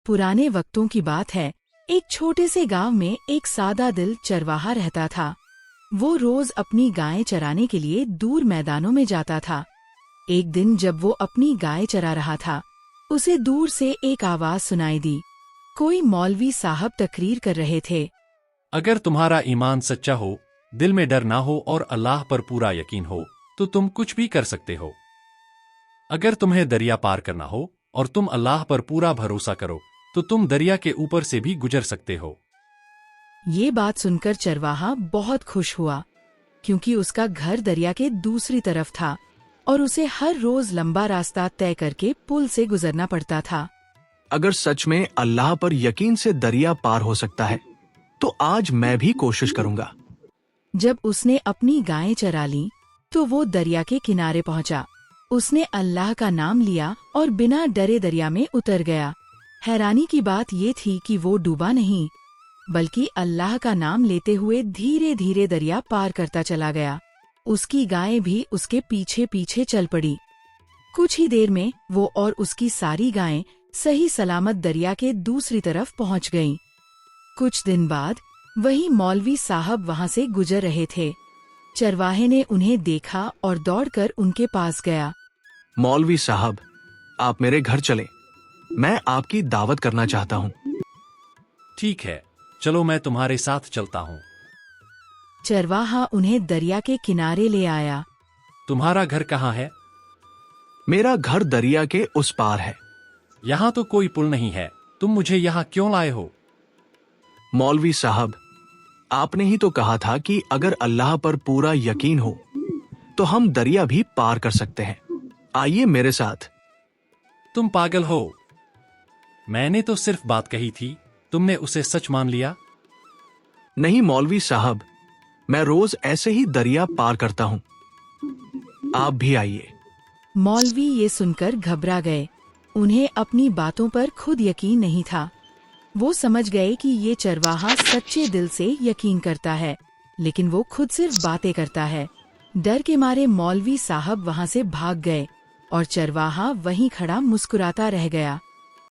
पुराने वक्तों की बात है। एक छोटे से गांव में एक सादा दिल चरवाहा रहता था। वो रोज अपनी गायें चराने के लिए दूर मैदानों में जाता था। एक दिन जब वो अपनी गाय चरा रहा था, उसे दूर से एक आवाज सुनाई दी। कोई मौलवी साहब तकरीर कर रहे थे। अगर तुम्हारा ईमान सच्चा हो, दिल में डर ना हो और अल्लाह पर पूरा यकीन हो, तो तुम कुछ भी कर सकते हो। अगर तुम्हें दरिया पार करना हो और तुम अल्लाह पर पूरा भरोसा करो, तो तुम दरिया के ऊपर से भी गुजर सकते हो। ये बात सुनकर चरवाहा बहुत खुश हुआ, क्योंकि उसका घर दरिया के दूसरी तरफ था और उसे हर रोज लंबा रास्ता तय करके पुल से गुजरना पड़ता था। अगर सच में अल्लाह पर यकीन से दरिया पार हो सकता है, तो आज मैं भी कोशिश करूंगा। जब उसने अपनी गायें चरा ली, तो वो दरिया के किनारे पहुंचा। उसने अल्लाह का नाम लिया और बिना डरे दरिया में उतर गया। हैरानी की बात ये थी कि वो डूबा नहीं, बल्कि अल्लाह का नाम लेते हुए धीरे धीरे दरिया पार करता चला गया। उसकी गायें भी उसके पीछे पीछे चल पड़ी। कुछ ही देर में वो और उसकी सारी गायें सही सलामत दरिया के दूसरी तरफ पहुंच गईं। कुछ दिन बाद वही मौलवी साहब वहां से गुजर रहे थे। चरवाहे ने उन्हें देखा और दौड़कर उनके पास गया। मौलवी साहब, आप मेरे घर चलें। मैं आपकी दावत करना चाहता हूँ। ठीक है, चलो मैं तुम्हारे साथ चलता हूँ। चरवाहा उन्हें दरिया के किनारे ले आया। तुम्हारा घर कहाँ है? मेरा घर दरिया के उस पार है। यहाँ तो कोई पुल नहीं है, तुम मुझे यहाँ क्यों लाए हो? मौलवी साहब, आपने ही तो कहा था कि अगर अल्लाह पर पूरा यकीन हो, तो हम दरिया भी पार कर सकते हैं। आइए मेरे साथ। तुम पागल हो। मैंने तो सिर्फ बात कही थी, तुमने उसे सच मान लिया? नहीं मौलवी साहब, मैं रोज ऐसे ही दरिया पार करता हूँ। आप भी आइए। मौलवी ये सुनकर घबरा गए। उन्हें अपनी बातों पर खुद यकीन नहीं था। वो समझ गए कि ये चरवाहा सच्चे दिल से यकीन करता है, लेकिन वो खुद सिर्फ बातें करता है। डर के मारे मौलवी साहब वहां से भाग गए और चरवाहा वहीं खड़ा मुस्कुराता रह गया।